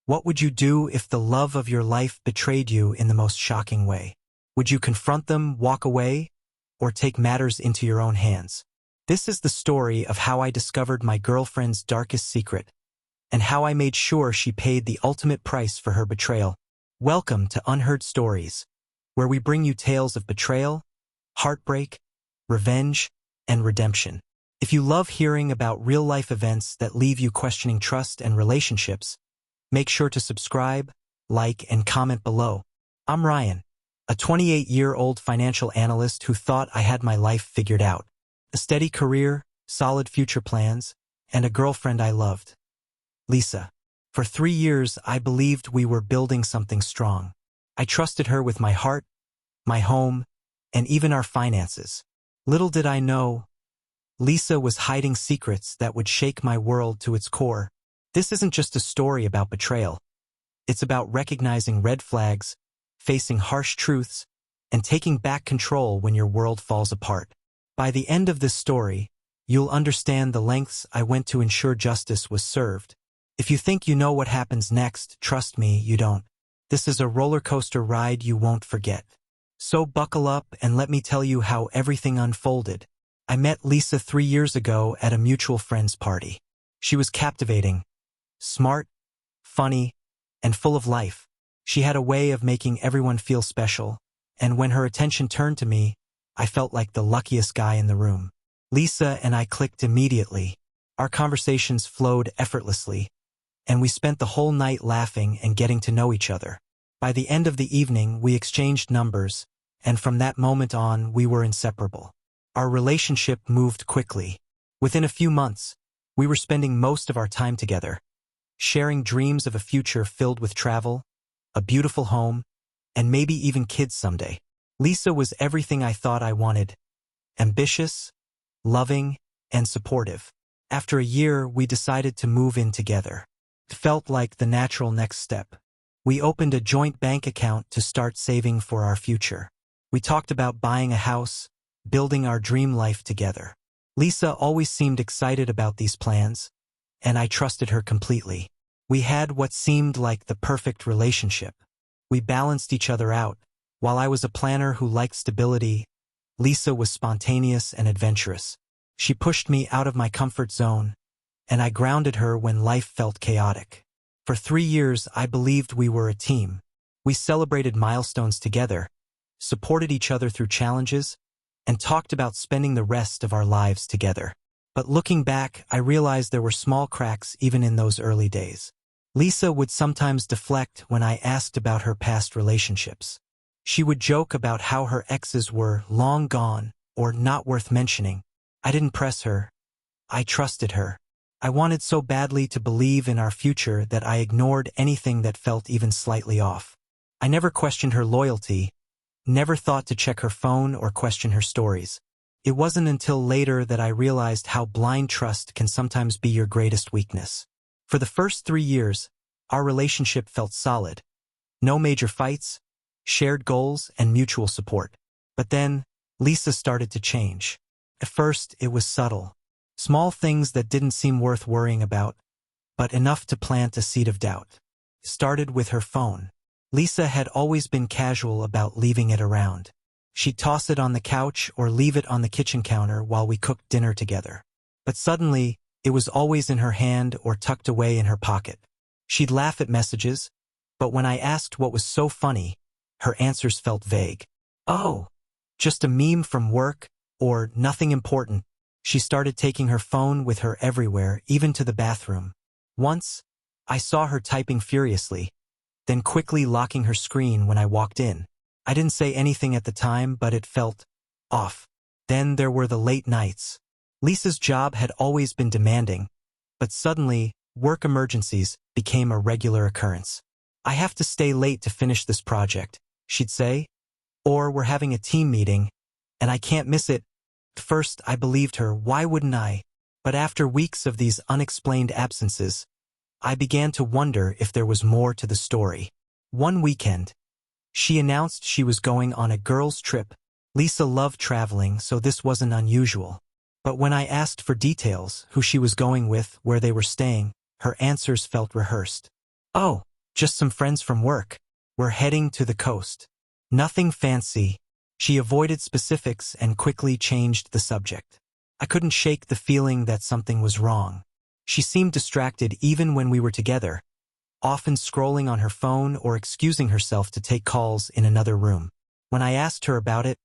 What would you do if the love of your life betrayed you in the most shocking way? Would you confront them, walk away, or take matters into your own hands? This is the story of how I discovered my girlfriend's darkest secret, and how I made sure she paid the ultimate price for her betrayal. Welcome to Unheard Stories, where we bring you tales of betrayal, heartbreak, revenge, and redemption. If you love hearing about real-life events that leave you questioning trust and relationships, make sure to subscribe, like, and comment below. I'm Ryan, a 28-year-old financial analyst who thought I had my life figured out. A steady career, solid future plans, and a girlfriend I loved, Lisa. For 3 years, I believed we were building something strong. I trusted her with my heart, my home, and even our finances. Little did I know, Lisa was hiding secrets that would shake my world to its core. This isn't just a story about betrayal. It's about recognizing red flags, facing harsh truths, and taking back control when your world falls apart. By the end of this story, you'll understand the lengths I went to ensure justice was served. If you think you know what happens next, trust me, you don't. This is a roller coaster ride you won't forget. So buckle up and let me tell you how everything unfolded. I met Lisa 3 years ago at a mutual friend's party. She was captivating, smart, funny, and full of life. She had a way of making everyone feel special, and when her attention turned to me, I felt like the luckiest guy in the room. Lisa and I clicked immediately. Our conversations flowed effortlessly, and we spent the whole night laughing and getting to know each other. By the end of the evening, we exchanged numbers, and from that moment on, we were inseparable. Our relationship moved quickly. Within a few months, we were spending most of our time together, sharing dreams of a future filled with travel, a beautiful home, and maybe even kids someday. Lisa was everything I thought I wanted: ambitious, loving, and supportive. After a year, we decided to move in together. It felt like the natural next step. We opened a joint bank account to start saving for our future. We talked about buying a house, building our dream life together. Lisa always seemed excited about these plans, and I trusted her completely. We had what seemed like the perfect relationship. We balanced each other out. While I was a planner who liked stability, Lisa was spontaneous and adventurous. She pushed me out of my comfort zone, and I grounded her when life felt chaotic. For 3 years, I believed we were a team. We celebrated milestones together, supported each other through challenges, and talked about spending the rest of our lives together. But looking back, I realized there were small cracks even in those early days. Lisa would sometimes deflect when I asked about her past relationships. She would joke about how her exes were long gone or not worth mentioning. I didn't press her. I trusted her. I wanted so badly to believe in our future that I ignored anything that felt even slightly off. I never questioned her loyalty, never thought to check her phone or question her stories. It wasn't until later that I realized how blind trust can sometimes be your greatest weakness. For the first 3 years, our relationship felt solid. No major fights, shared goals, and mutual support. But then, Lisa started to change. At first, it was subtle. Small things that didn't seem worth worrying about, but enough to plant a seed of doubt. It started with her phone. Lisa had always been casual about leaving it around. She'd toss it on the couch or leave it on the kitchen counter while we cooked dinner together. But suddenly, it was always in her hand or tucked away in her pocket. She'd laugh at messages, but when I asked what was so funny, her answers felt vague. "Oh, just a meme from work," or "nothing important." She started taking her phone with her everywhere, even to the bathroom. Once, I saw her typing furiously, then quickly locking her screen when I walked in. I didn't say anything at the time, but it felt off. Then there were the late nights. Lisa's job had always been demanding, but suddenly, work emergencies became a regular occurrence. "I have to stay late to finish this project," she'd say, or "we're having a team meeting, and I can't miss it." At first, I believed her. Why wouldn't I? But after weeks of these unexplained absences, I began to wonder if there was more to the story. One weekend, she announced she was going on a girls' trip. Lisa loved traveling, so this wasn't unusual. But when I asked for details, who she was going with, where they were staying, her answers felt rehearsed. "Oh, Just some friends from work. We're heading to the coast. Nothing fancy. She avoided specifics and quickly changed the subject. I couldn't shake the feeling that something was wrong. She seemed distracted even when we were together, often scrolling on her phone or excusing herself to take calls in another room. When I asked her about it,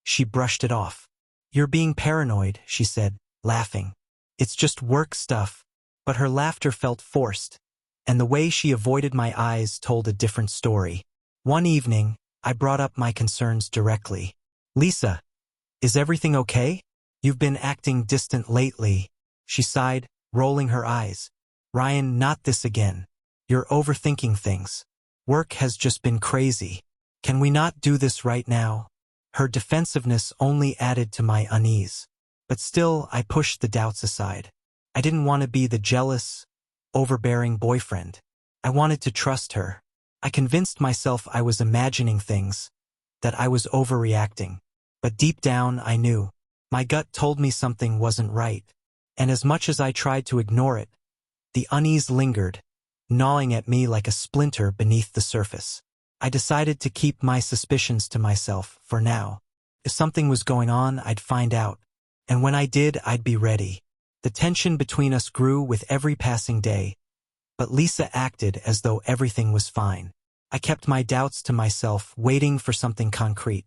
she brushed it off. "You're being paranoid," she said, laughing. "It's just work stuff." But her laughter felt forced, and the way she avoided my eyes told a different story. One evening, I brought up my concerns directly. "Lisa, is everything okay? You've been acting distant lately." She sighed, rolling her eyes. "Ryan, not this again. You're overthinking things. Work has just been crazy. Can we not do this right now?" Her defensiveness only added to my unease. But still, I pushed the doubts aside. I didn't want to be the jealous, overbearing boyfriend. I wanted to trust her. I convinced myself I was imagining things, that I was overreacting. But deep down, I knew. My gut told me something wasn't right. And as much as I tried to ignore it, the unease lingered, gnawing at me like a splinter beneath the surface. I decided to keep my suspicions to myself for now. If something was going on, I'd find out. And when I did, I'd be ready. The tension between us grew with every passing day, but Lisa acted as though everything was fine. I kept my doubts to myself, waiting for something concrete.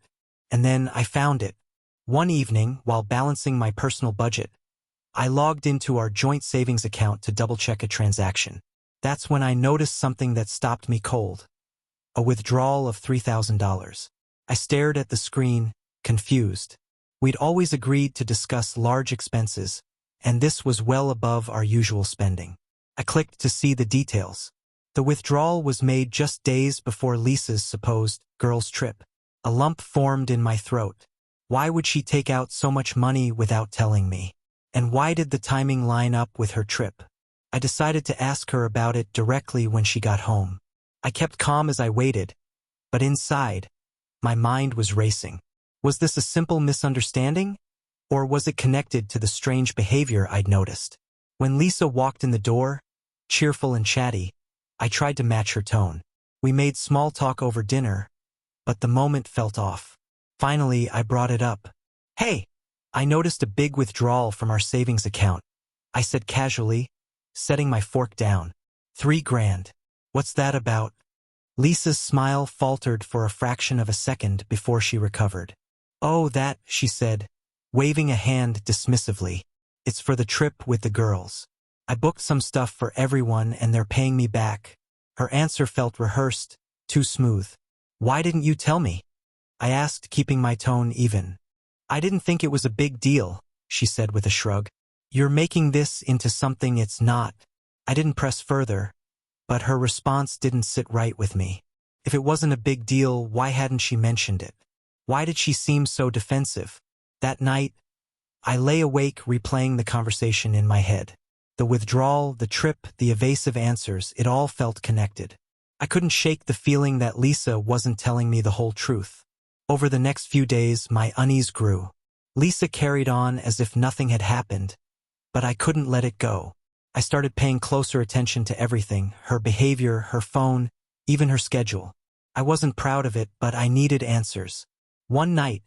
And then I found it. One evening, while balancing my personal budget, I logged into our joint savings account to double-check a transaction. That's when I noticed something that stopped me cold. A withdrawal of $3,000. I stared at the screen, confused. We'd always agreed to discuss large expenses, and this was well above our usual spending. I clicked to see the details. The withdrawal was made just days before Lisa's supposed girls' trip. A lump formed in my throat. Why would she take out so much money without telling me? And why did the timing line up with her trip? I decided to ask her about it directly when she got home. I kept calm as I waited, but inside, my mind was racing. Was this a simple misunderstanding? Or was it connected to the strange behavior I'd noticed? When Lisa walked in the door, cheerful and chatty, I tried to match her tone. We made small talk over dinner, but the moment felt off. Finally, I brought it up. "Hey, I noticed a big withdrawal from our savings account," I said casually, setting my fork down. $3,000. What's that about?" Lisa's smile faltered for a fraction of a second before she recovered. "Oh, that," she said, waving a hand dismissively. "It's for the trip with the girls. I booked some stuff for everyone and they're paying me back." Her answer felt rehearsed, too smooth. "Why didn't you tell me?" I asked, keeping my tone even. "I didn't think it was a big deal," she said with a shrug. "You're making this into something it's not." I didn't press further, but her response didn't sit right with me. If it wasn't a big deal, why hadn't she mentioned it? Why did she seem so defensive? That night, I lay awake replaying the conversation in my head. The withdrawal, the trip, the evasive answers, it all felt connected. I couldn't shake the feeling that Lisa wasn't telling me the whole truth. Over the next few days, my unease grew. Lisa carried on as if nothing had happened, but I couldn't let it go. I started paying closer attention to everything, her behavior, her phone, even her schedule. I wasn't proud of it, but I needed answers. One night,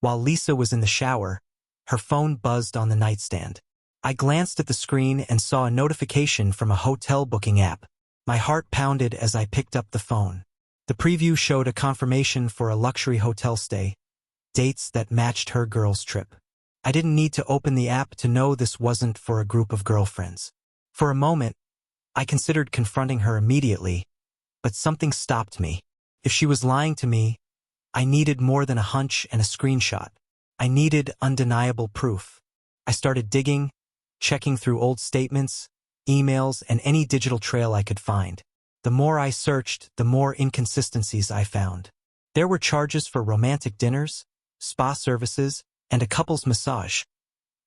while Lisa was in the shower, her phone buzzed on the nightstand. I glanced at the screen and saw a notification from a hotel booking app. My heart pounded as I picked up the phone. The preview showed a confirmation for a luxury hotel stay, dates that matched her girls' trip. I didn't need to open the app to know this wasn't for a group of girlfriends. For a moment, I considered confronting her immediately, but something stopped me. If she was lying to me, I needed more than a hunch and a screenshot. I needed undeniable proof. I started digging, checking through old statements, emails, and any digital trail I could find. The more I searched, the more inconsistencies I found. There were charges for romantic dinners, spa services, and a couple's massage,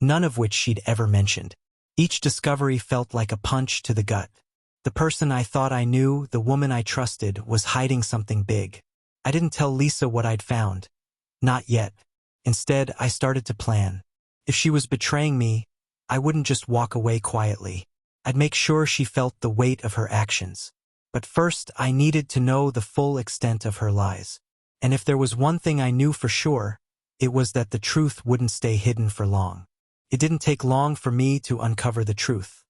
none of which she'd ever mentioned. Each discovery felt like a punch to the gut. The person I thought I knew, the woman I trusted, was hiding something big. I didn't tell Lisa what I'd found. Not yet. Instead, I started to plan. If she was betraying me, I wouldn't just walk away quietly. I'd make sure she felt the weight of her actions. But first, I needed to know the full extent of her lies. And if there was one thing I knew for sure, it was that the truth wouldn't stay hidden for long. It didn't take long for me to uncover the truth.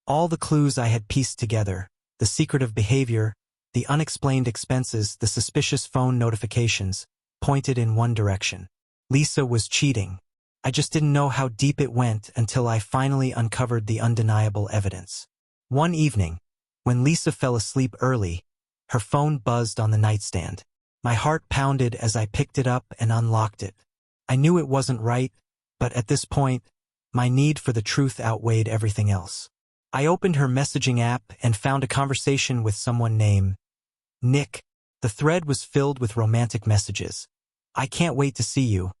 All the clues I had pieced together, the secretive behavior, the unexplained expenses, the suspicious phone notifications, pointed in one direction. Lisa was cheating. I just didn't know how deep it went until I finally uncovered the undeniable evidence. One evening, when Lisa fell asleep early, her phone buzzed on the nightstand. My heart pounded as I picked it up and unlocked it. I knew it wasn't right, but at this point, my need for the truth outweighed everything else. I opened her messaging app and found a conversation with someone named Nick. The thread was filled with romantic messages. "I can't wait to see you.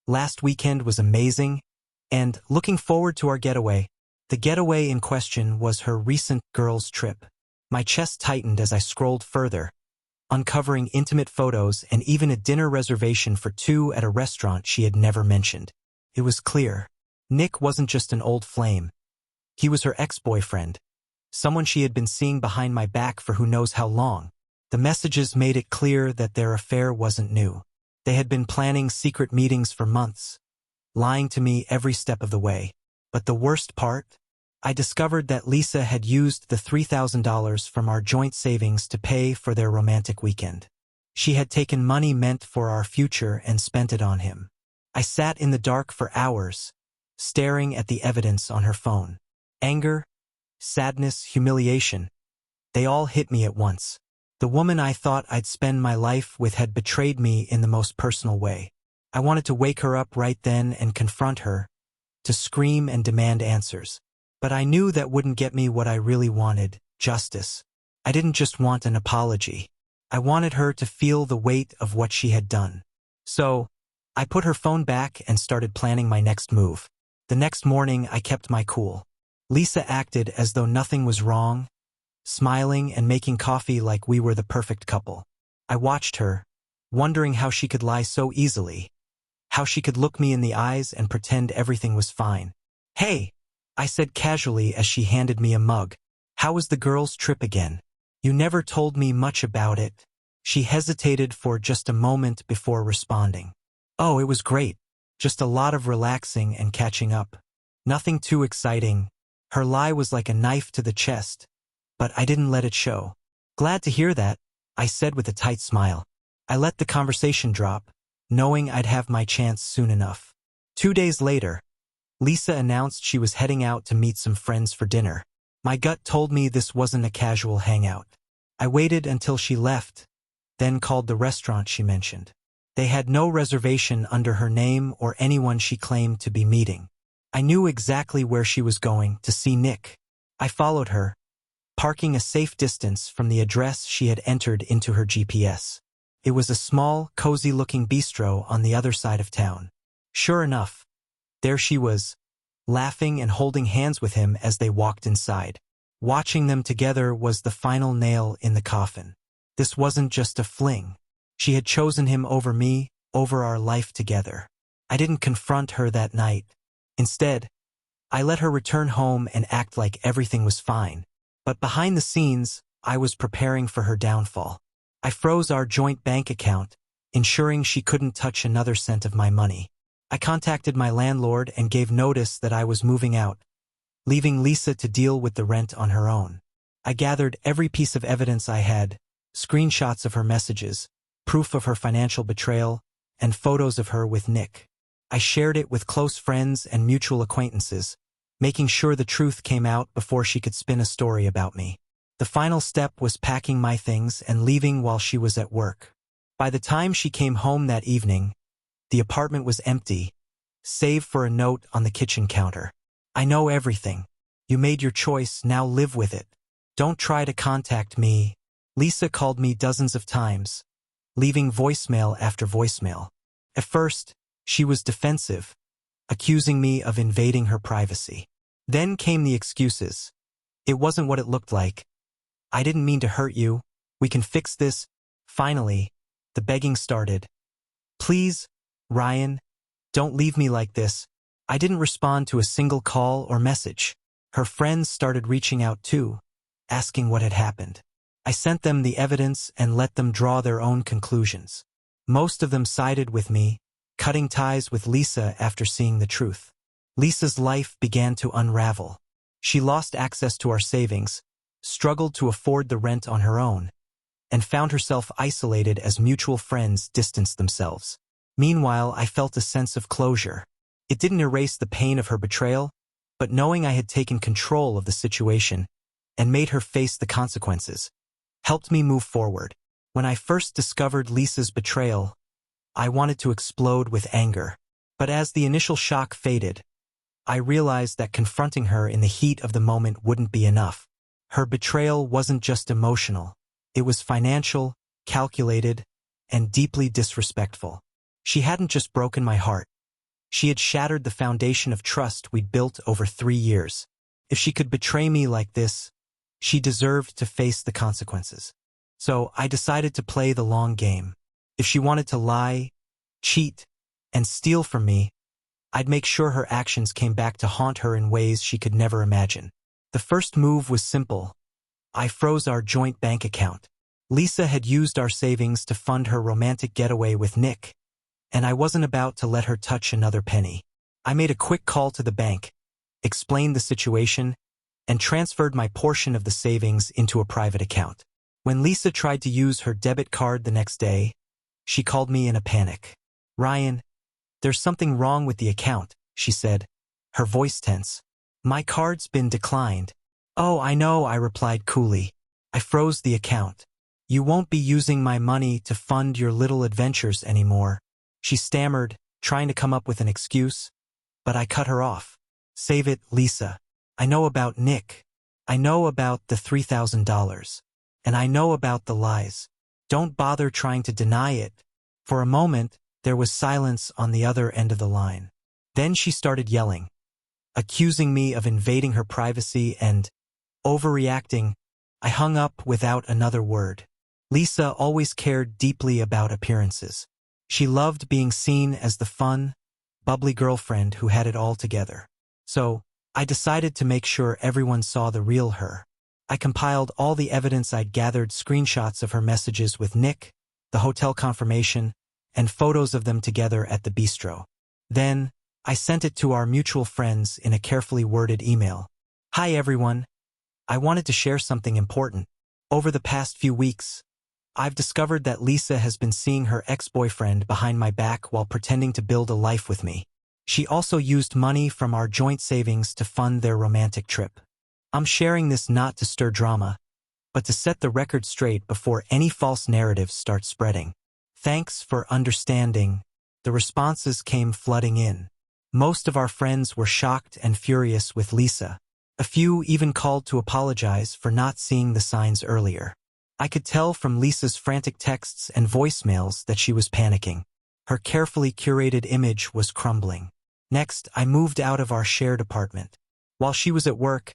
Last weekend was amazing, and looking forward to our getaway." The getaway in question was her recent girls' trip. My chest tightened as I scrolled further, uncovering intimate photos and even a dinner reservation for two at a restaurant she had never mentioned. It was clear. Nick wasn't just an old flame. He was her ex-boyfriend, someone she had been seeing behind my back for who knows how long. The messages made it clear that their affair wasn't new. They had been planning secret meetings for months, lying to me every step of the way. But the worst part? I discovered that Lisa had used the $3,000 from our joint savings to pay for their romantic weekend. She had taken money meant for our future and spent it on him. I sat in the dark for hours, staring at the evidence on her phone. Anger, sadness, humiliation. They all hit me at once. The woman I thought I'd spend my life with had betrayed me in the most personal way. I wanted to wake her up right then and confront her, to scream and demand answers. But I knew that wouldn't get me what I really wanted, justice. I didn't just want an apology. I wanted her to feel the weight of what she had done. So, I put her phone back and started planning my next move. The next morning, I kept my cool. Lisa acted as though nothing was wrong, smiling and making coffee like we were the perfect couple. I watched her, wondering how she could lie so easily, how she could look me in the eyes and pretend everything was fine. "Hey," I said casually as she handed me a mug. "How was the girls' trip again? You never told me much about it." She hesitated for just a moment before responding. "Oh, it was great. Just a lot of relaxing and catching up. Nothing too exciting." Her lie was like a knife to the chest, but I didn't let it show. "Glad to hear that," I said with a tight smile. I let the conversation drop, knowing I'd have my chance soon enough. 2 days later, Lisa announced she was heading out to meet some friends for dinner. My gut told me this wasn't a casual hangout. I waited until she left, then called the restaurant she mentioned. They had no reservation under her name or anyone she claimed to be meeting. I knew exactly where she was going, to see Nick. I followed her, parking a safe distance from the address she had entered into her GPS. It was a small, cozy-looking bistro on the other side of town. Sure enough, there she was, laughing and holding hands with him as they walked inside. Watching them together was the final nail in the coffin. This wasn't just a fling. She had chosen him over me, over our life together. I didn't confront her that night. Instead, I let her return home and act like everything was fine. But behind the scenes, I was preparing for her downfall. I froze our joint bank account, ensuring she couldn't touch another cent of my money. I contacted my landlord and gave notice that I was moving out, leaving Lisa to deal with the rent on her own. I gathered every piece of evidence I had, screenshots of her messages, proof of her financial betrayal, and photos of her with Nick. I shared it with close friends and mutual acquaintances, making sure the truth came out before she could spin a story about me. The final step was packing my things and leaving while she was at work. By the time she came home that evening, the apartment was empty, save for a note on the kitchen counter. "I know everything. You made your choice, now live with it. Don't try to contact me." Lisa called me dozens of times, leaving voicemail after voicemail. At first, she was defensive, accusing me of invading her privacy. Then came the excuses. "It wasn't what it looked like. I didn't mean to hurt you. We can fix this." Finally, the begging started. "Please, Ryan, don't leave me like this." I didn't respond to a single call or message. Her friends started reaching out too, asking what had happened. I sent them the evidence and let them draw their own conclusions. Most of them sided with me, cutting ties with Lisa after seeing the truth. Lisa's life began to unravel. She lost access to our savings, struggled to afford the rent on her own, and found herself isolated as mutual friends distanced themselves. Meanwhile, I felt a sense of closure. It didn't erase the pain of her betrayal, but knowing I had taken control of the situation and made her face the consequences helped me move forward. When I first discovered Lisa's betrayal, I wanted to explode with anger. But as the initial shock faded, I realized that confronting her in the heat of the moment wouldn't be enough. Her betrayal wasn't just emotional. It was financial, calculated, and deeply disrespectful. She hadn't just broken my heart. She had shattered the foundation of trust we'd built over 3 years. If she could betray me like this, she deserved to face the consequences. So I decided to play the long game. If she wanted to lie, cheat, and steal from me, I'd make sure her actions came back to haunt her in ways she could never imagine. The first move was simple. I froze our joint bank account. Lisa had used our savings to fund her romantic getaway with Nick, and I wasn't about to let her touch another penny. I made a quick call to the bank, explained the situation, and transferred my portion of the savings into a private account. When Lisa tried to use her debit card the next day, she called me in a panic. "Ryan, there's something wrong with the account," she said, her voice tense. "My card's been declined." "Oh, I know," I replied coolly. "I froze the account. You won't be using my money to fund your little adventures anymore." She stammered, trying to come up with an excuse, but I cut her off. "Save it, Lisa. I know about Nick. I know about the $3,000. And I know about the lies. Don't bother trying to deny it." For a moment, there was silence on the other end of the line. Then she started yelling, accusing me of invading her privacy and overreacting. I hung up without another word. Lisa always cared deeply about appearances. She loved being seen as the fun, bubbly girlfriend who had it all together. So, I decided to make sure everyone saw the real her. I compiled all the evidence I'd gathered, screenshots of her messages with Nick, the hotel confirmation, and photos of them together at the bistro. Then, I sent it to our mutual friends in a carefully worded email. "Hi everyone. I wanted to share something important. Over the past few weeks, I've discovered that Lisa has been seeing her ex-boyfriend behind my back while pretending to build a life with me. She also used money from our joint savings to fund their romantic trip. I'm sharing this not to stir drama, but to set the record straight before any false narratives start spreading. Thanks for understanding." The responses came flooding in. Most of our friends were shocked and furious with Lisa. A few even called to apologize for not seeing the signs earlier. I could tell from Lisa's frantic texts and voicemails that she was panicking. Her carefully curated image was crumbling. Next, I moved out of our shared apartment. While she was at work,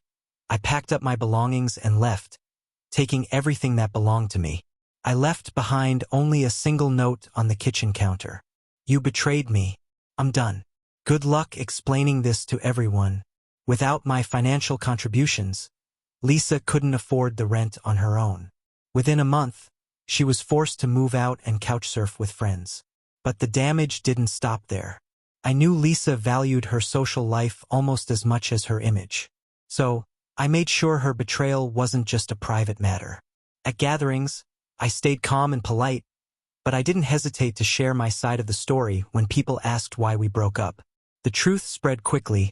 I packed up my belongings and left, taking everything that belonged to me. I left behind only a single note on the kitchen counter. "You betrayed me. I'm done. Good luck explaining this to everyone." Without my financial contributions, Lisa couldn't afford the rent on her own. Within a month, she was forced to move out and couchsurf with friends. But the damage didn't stop there. I knew Lisa valued her social life almost as much as her image. So, I made sure her betrayal wasn't just a private matter. At gatherings, I stayed calm and polite, but I didn't hesitate to share my side of the story when people asked why we broke up. The truth spread quickly,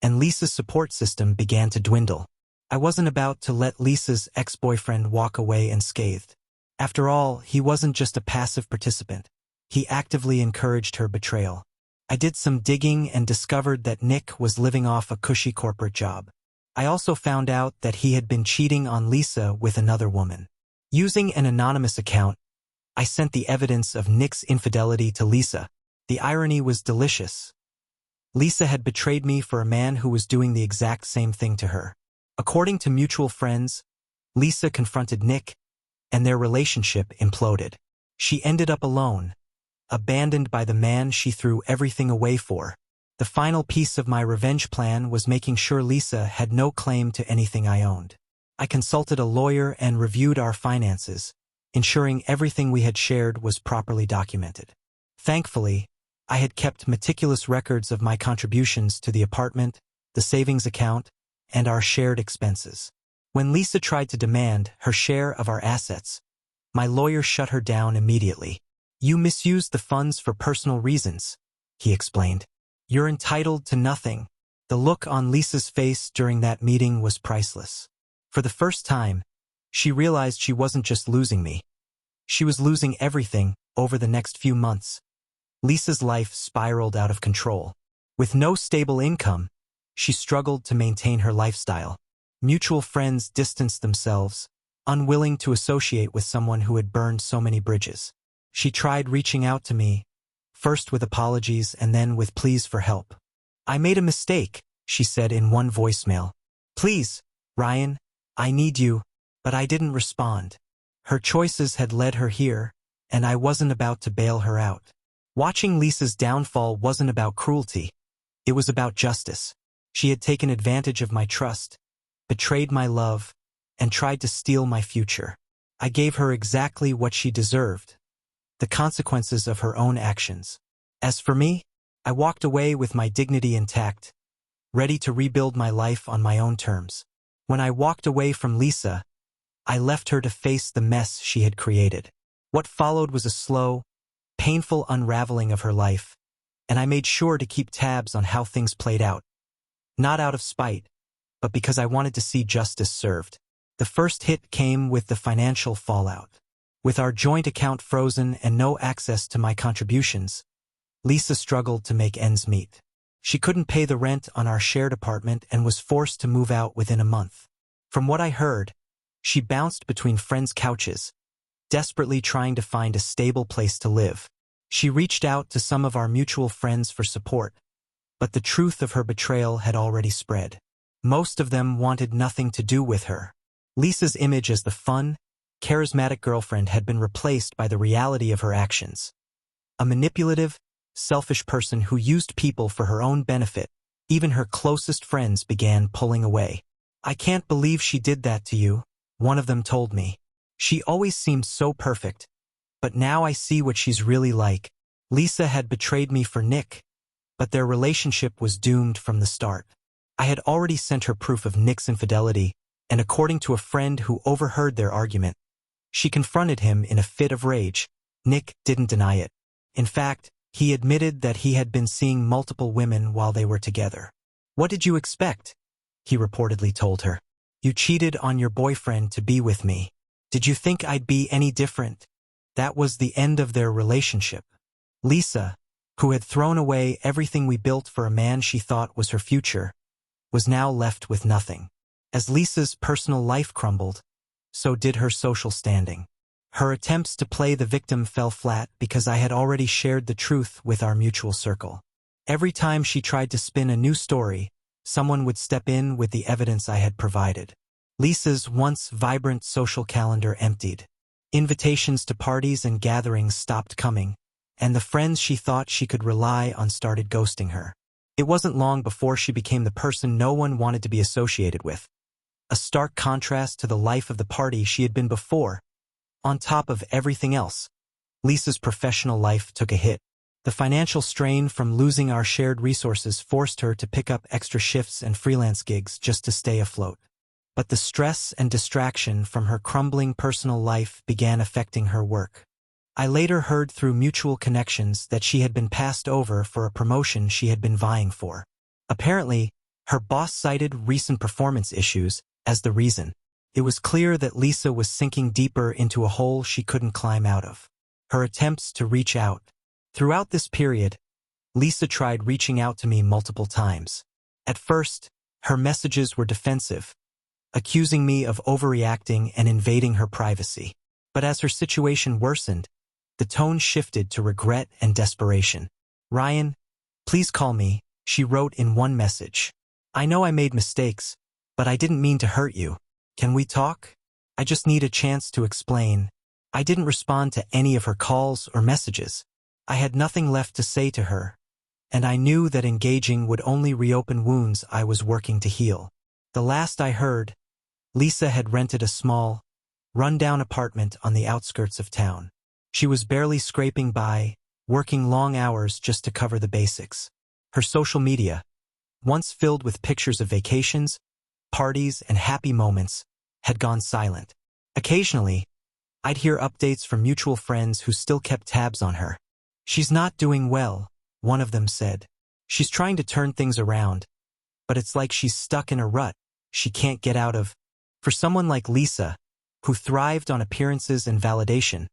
and Lisa's support system began to dwindle. I wasn't about to let Lisa's ex-boyfriend walk away unscathed. After all, he wasn't just a passive participant. He actively encouraged her betrayal. I did some digging and discovered that Nick was living off a cushy corporate job. I also found out that he had been cheating on Lisa with another woman. Using an anonymous account, I sent the evidence of Nick's infidelity to Lisa. The irony was delicious. Lisa had betrayed me for a man who was doing the exact same thing to her. According to mutual friends, Lisa confronted Nick, and their relationship imploded. She ended up alone, abandoned by the man she threw everything away for. The final piece of my revenge plan was making sure Lisa had no claim to anything I owned. I consulted a lawyer and reviewed our finances, ensuring everything we had shared was properly documented. Thankfully, I had kept meticulous records of my contributions to the apartment, the savings account, and our shared expenses. When Lisa tried to demand her share of our assets, my lawyer shut her down immediately. "You misused the funds for personal reasons," he explained. "You're entitled to nothing." The look on Lisa's face during that meeting was priceless. For the first time, she realized she wasn't just losing me. She was losing everything over the next few months. Lisa's life spiraled out of control. With no stable income, she struggled to maintain her lifestyle. Mutual friends distanced themselves, unwilling to associate with someone who had burned so many bridges. She tried reaching out to me, first with apologies and then with pleas for help. "I made a mistake," she said in one voicemail. "Please, Ryan, I need you," but I didn't respond. Her choices had led her here, and I wasn't about to bail her out. Watching Lisa's downfall wasn't about cruelty. It was about justice. She had taken advantage of my trust, betrayed my love, and tried to steal my future. I gave her exactly what she deserved, the consequences of her own actions. As for me, I walked away with my dignity intact, ready to rebuild my life on my own terms. When I walked away from Lisa, I left her to face the mess she had created. What followed was a slow, painful unraveling of her life, and I made sure to keep tabs on how things played out. Not out of spite, but because I wanted to see justice served. The first hit came with the financial fallout. With our joint account frozen and no access to my contributions, Lisa struggled to make ends meet. She couldn't pay the rent on our shared apartment and was forced to move out within a month. From what I heard, she bounced between friends' couches, desperately trying to find a stable place to live. She reached out to some of our mutual friends for support, but the truth of her betrayal had already spread. Most of them wanted nothing to do with her. Lisa's image as the fun, charismatic girlfriend had been replaced by the reality of her actions. A manipulative, selfish person who used people for her own benefit. Even her closest friends began pulling away. "I can't believe she did that to you," one of them told me. "She always seemed so perfect, but now I see what she's really like." Lisa had betrayed me for Nick, but their relationship was doomed from the start. I had already sent her proof of Nick's infidelity, and according to a friend who overheard their argument, she confronted him in a fit of rage. Nick didn't deny it. In fact, he admitted that he had been seeing multiple women while they were together. "What did you expect?" he reportedly told her. "You cheated on your boyfriend to be with me. Did you think I'd be any different?" That was the end of their relationship. Lisa, who had thrown away everything we built for a man she thought was her future, was now left with nothing. As Lisa's personal life crumbled, so did her social standing. Her attempts to play the victim fell flat because I had already shared the truth with our mutual circle. Every time she tried to spin a new story, someone would step in with the evidence I had provided. Lisa's once vibrant social calendar emptied. Invitations to parties and gatherings stopped coming, and the friends she thought she could rely on started ghosting her. It wasn't long before she became the person no one wanted to be associated with. A stark contrast to the life of the party she had been before. On top of everything else, Lisa's professional life took a hit. The financial strain from losing our shared resources forced her to pick up extra shifts and freelance gigs just to stay afloat. But the stress and distraction from her crumbling personal life began affecting her work. I later heard through mutual connections that she had been passed over for a promotion she had been vying for. Apparently, her boss cited recent performance issues as the reason. It was clear that Lisa was sinking deeper into a hole she couldn't climb out of. Her attempts to reach out. Throughout this period, Lisa tried reaching out to me multiple times. At first, her messages were defensive, accusing me of overreacting and invading her privacy. But as her situation worsened, the tone shifted to regret and desperation. "Ryan, please call me," she wrote in one message. "I know I made mistakes, but I didn't mean to hurt you. Can we talk? I just need a chance to explain." I didn't respond to any of her calls or messages. I had nothing left to say to her, and I knew that engaging would only reopen wounds I was working to heal. The last I heard, Lisa had rented a small, run-down apartment on the outskirts of town. She was barely scraping by, working long hours just to cover the basics. Her social media, once filled with pictures of vacations, parties, and happy moments, had gone silent. Occasionally, I'd hear updates from mutual friends who still kept tabs on her. "She's not doing well," one of them said. "She's trying to turn things around, but it's like she's stuck in a rut she can't get out of." For someone like Lisa, who thrived on appearances and validation,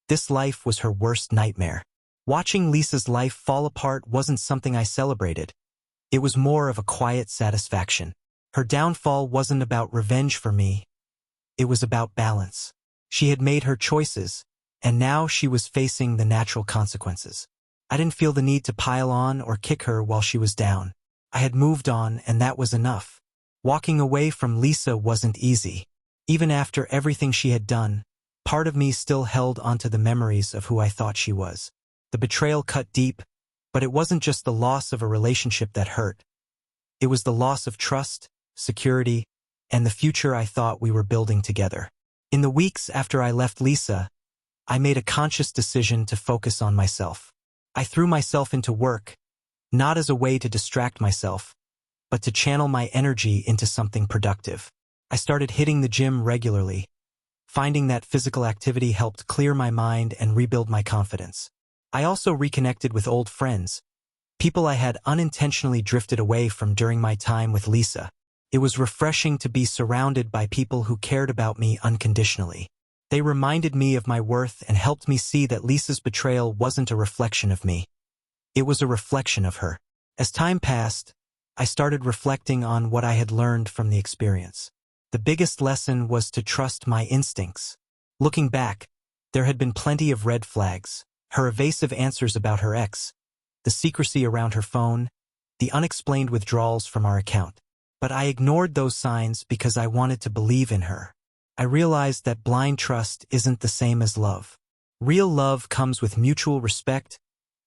this life was her worst nightmare. Watching Lisa's life fall apart wasn't something I celebrated. It was more of a quiet satisfaction. Her downfall wasn't about revenge for me. It was about balance. She had made her choices, and now she was facing the natural consequences. I didn't feel the need to pile on or kick her while she was down. I had moved on, and that was enough. Walking away from Lisa wasn't easy. Even after everything she had done, part of me still held onto the memories of who I thought she was. The betrayal cut deep, but it wasn't just the loss of a relationship that hurt. It was the loss of trust, security, and the future I thought we were building together. In the weeks after I left Lisa, I made a conscious decision to focus on myself. I threw myself into work, not as a way to distract myself, but to channel my energy into something productive. I started hitting the gym regularly, finding that physical activity helped clear my mind and rebuild my confidence. I also reconnected with old friends, people I had unintentionally drifted away from during my time with Lisa. It was refreshing to be surrounded by people who cared about me unconditionally. They reminded me of my worth and helped me see that Lisa's betrayal wasn't a reflection of me. It was a reflection of her. As time passed, I started reflecting on what I had learned from the experience. The biggest lesson was to trust my instincts. Looking back, there had been plenty of red flags: her evasive answers about her ex, the secrecy around her phone, the unexplained withdrawals from our account. But I ignored those signs because I wanted to believe in her. I realized that blind trust isn't the same as love. Real love comes with mutual respect,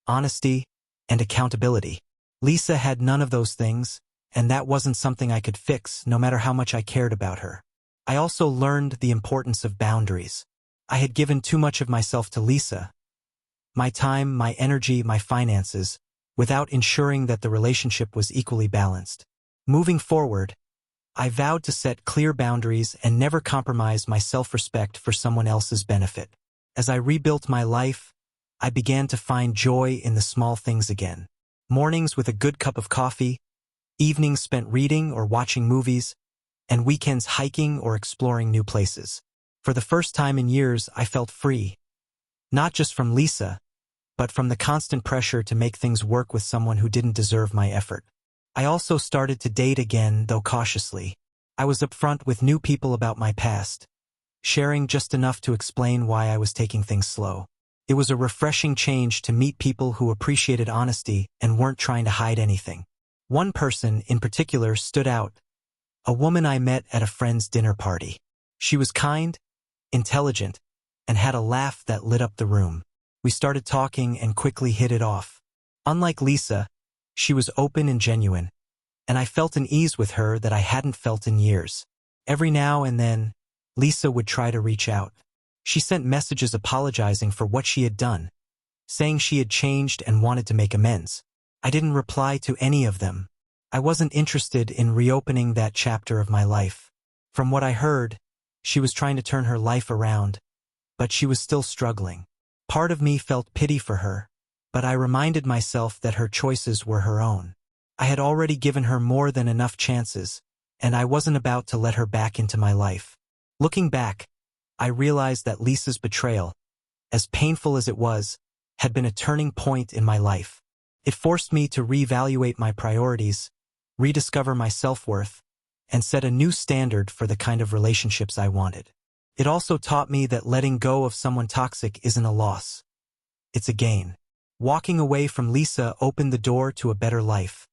honesty, and accountability. Lisa had none of those things, and that wasn't something I could fix, no matter how much I cared about her. I also learned the importance of boundaries. I had given too much of myself to Lisa, my time, my energy, my finances, without ensuring that the relationship was equally balanced. Moving forward, I vowed to set clear boundaries and never compromise my self-respect for someone else's benefit. As I rebuilt my life, I began to find joy in the small things again. Mornings with a good cup of coffee, evenings spent reading or watching movies, and weekends hiking or exploring new places. For the first time in years, I felt free. Not just from Lisa, but from the constant pressure to make things work with someone who didn't deserve my effort. I also started to date again, though cautiously. I was upfront with new people about my past, sharing just enough to explain why I was taking things slow. It was a refreshing change to meet people who appreciated honesty and weren't trying to hide anything. One person in particular stood out, a woman I met at a friend's dinner party. She was kind, intelligent, and had a laugh that lit up the room. We started talking and quickly hit it off. Unlike Lisa, she was open and genuine, and I felt an ease with her that I hadn't felt in years. Every now and then, Lisa would try to reach out. She sent messages apologizing for what she had done, saying she had changed and wanted to make amends. I didn't reply to any of them. I wasn't interested in reopening that chapter of my life. From what I heard, she was trying to turn her life around, but she was still struggling. Part of me felt pity for her, but I reminded myself that her choices were her own. I had already given her more than enough chances, and I wasn't about to let her back into my life. Looking back, I realized that Lisa's betrayal, as painful as it was, had been a turning point in my life. It forced me to reevaluate my priorities, rediscover my self-worth, and set a new standard for the kind of relationships I wanted. It also taught me that letting go of someone toxic isn't a loss. It's a gain. Walking away from Lisa opened the door to a better life,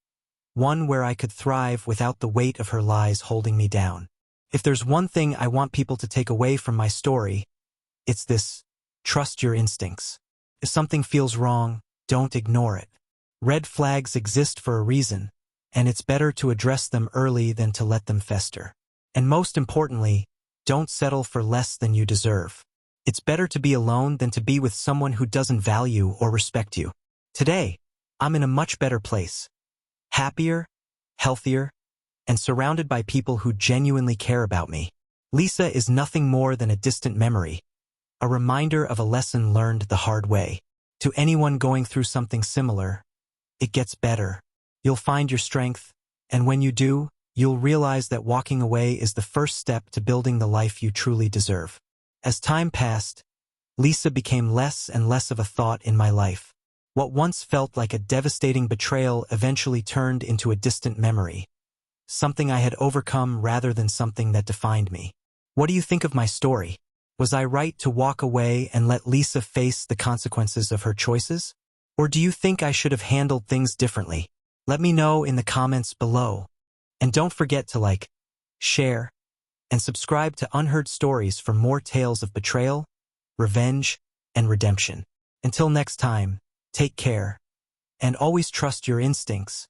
one where I could thrive without the weight of her lies holding me down. If there's one thing I want people to take away from my story, it's this: trust your instincts. If something feels wrong, don't ignore it. Red flags exist for a reason, and it's better to address them early than to let them fester. And most importantly, don't settle for less than you deserve. It's better to be alone than to be with someone who doesn't value or respect you. Today, I'm in a much better place. Happier, healthier, and surrounded by people who genuinely care about me. Lisa is nothing more than a distant memory, a reminder of a lesson learned the hard way. To anyone going through something similar, it gets better. You'll find your strength, and when you do, you'll realize that walking away is the first step to building the life you truly deserve. As time passed, Lisa became less and less of a thought in my life. What once felt like a devastating betrayal eventually turned into a distant memory, something I had overcome rather than something that defined me. What do you think of my story? Was I right to walk away and let Lisa face the consequences of her choices? Or do you think I should have handled things differently? Let me know in the comments below. And don't forget to like, share, and subscribe to Unheard Stories for more tales of betrayal, revenge, and redemption. Until next time, take care, and always trust your instincts.